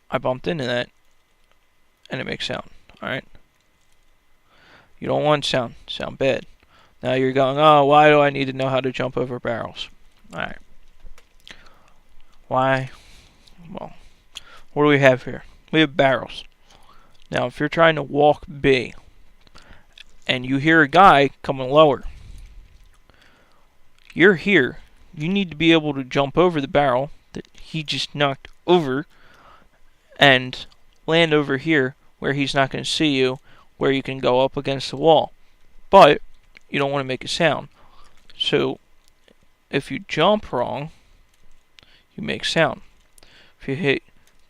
I bumped into that, and it makes sound. Alright? You don't want sound. Sound bad. Now you're going, oh, why do I need to know how to jump over barrels? Alright. Why? Well, what do we have here? We have barrels. Now, if you're trying to walk B, and you hear a guy coming lower, you're here. You need to be able to jump over the barrel that he just knocked over and land over here where he's not going to see you, where you can go up against the wall. But you don't want to make a sound. So if you jump wrong, you make sound. If you hit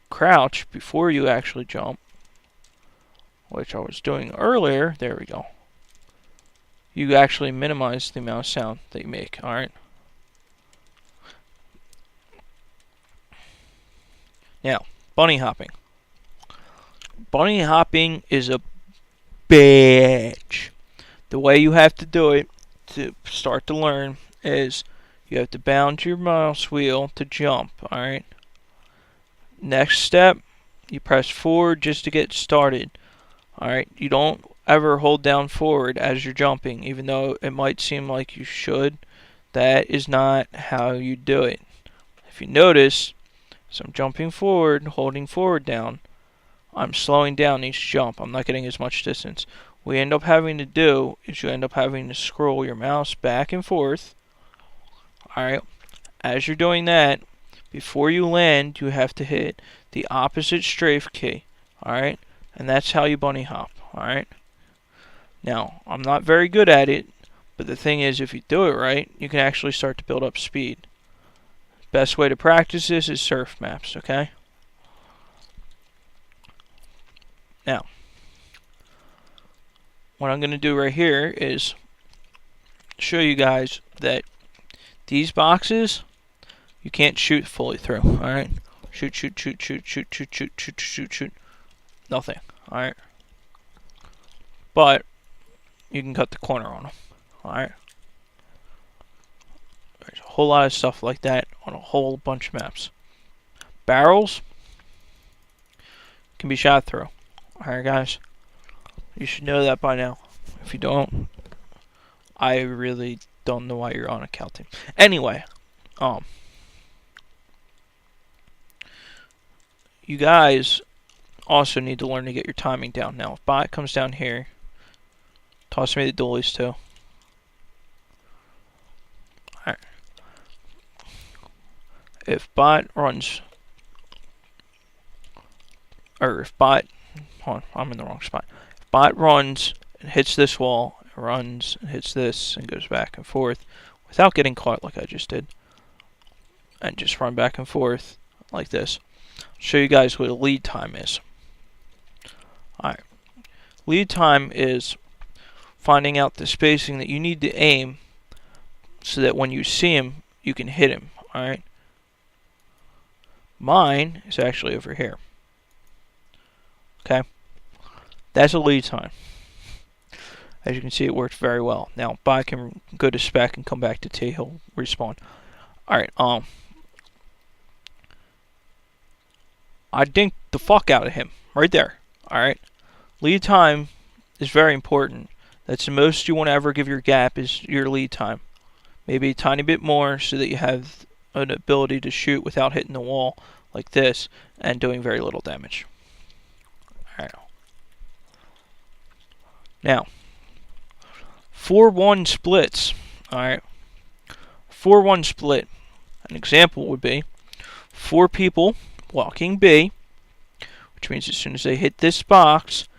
crouch before you actually jump, which I was doing earlier, there we go, you actually minimize the amount of sound that you make. Alright? Now, bunny hopping. Bunny hopping is a bitch. The way you have to do it to start to learn is you have to bound your mouse wheel to jump. Alright? Next step, you press forward just to get started. Alright? You don't ever hold down forward as you're jumping, even though it might seem like you should. That is not how you do it. If you notice, as I'm jumping forward, holding forward down, I'm slowing down each jump. I'm not getting as much distance. What you end up having to do is you end up having to scroll your mouse back and forth. Alright? As you're doing that, before you land, you have to hit the opposite strafe key. Alright? And that's how you bunny hop. Alright? Now, I'm not very good at it, but the thing is, if you do it right, you can actually start to build up speed. Best way to practice this is surf maps, okay? Now, what I'm going to do right here is show you guys that these boxes, you can't shoot fully through, alright? Shoot, shoot, shoot, shoot, shoot, shoot, shoot, shoot, shoot, shoot. Nothing, alright? But you can cut the corner on them, alright? There's a whole lot of stuff like that on a whole bunch of maps. Barrels can be shot through. Alright, guys? You should know that by now. If you don't, I really don't know why you're on a Cal team. Anyway, you guys also need to learn to get your timing down. Now, if bot comes down here, toss me the dualies too. Alright. If bot runs, or if bot, hold on, I'm in the wrong spot. If bot runs and hits this wall, runs and hits this and goes back and forth without getting caught like I just did, and just run back and forth like this, I'll show you guys what a lead time is. Alright. Lead time is finding out the spacing that you need to aim so that when you see him, you can hit him. Alright? Mine is actually over here. Okay? That's a lead time. As you can see, it worked very well. Now, bot can go to spec and come back to T. He'll respawn. Alright, I dinked the fuck out of him. Right there. Alright? Lead time is very important. That's the most you want to ever give your gap is your lead time. Maybe a tiny bit more so that you have an ability to shoot without hitting the wall like this and doing very little damage. Alright. Now, 4-1 splits. Alright. 4-1 split. An example would be 4 people walking B, which means as soon as they hit this box,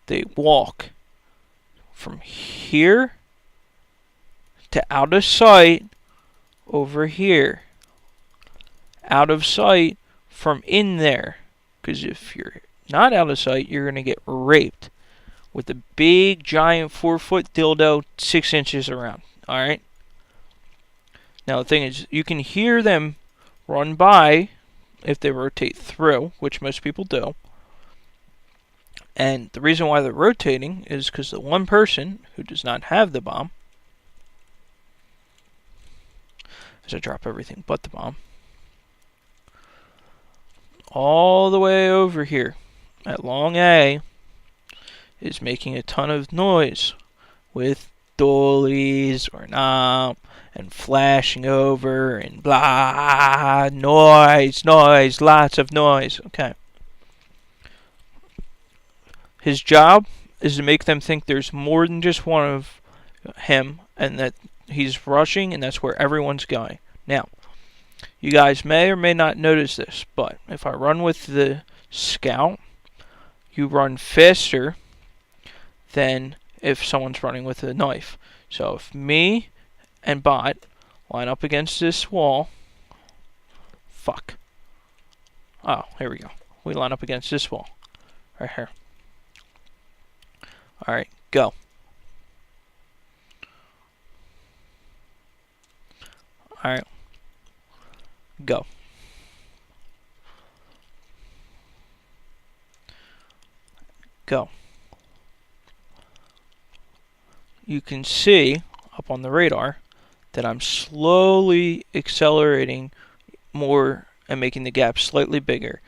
they walk from here to out of sight over here. Out of sight from in there. Because if you're not out of sight, you're going to get raped with a big, giant 4-foot dildo 6 inches around. Alright? Now the thing is, you can hear them run by if they rotate through, which most people do. And the reason why they're rotating is because the one person who does not have the bomb, as I drop everything but the bomb, all the way over here at long A is making a ton of noise with dollies or not, and flashing over and blah, noise, lots of noise. Okay. His job is to make them think there's more than just one of him and that he's rushing and that's where everyone's going. Now, you guys may or may not notice this, but if I run with the scout, you run faster than if someone's running with a knife. So if me and bot line up against this wall, fuck. Oh, here we go. We line up against this wall. Right here. Alright, go. Alright. Go. Go. You can see up on the radar that I'm slowly accelerating more and making the gap slightly bigger.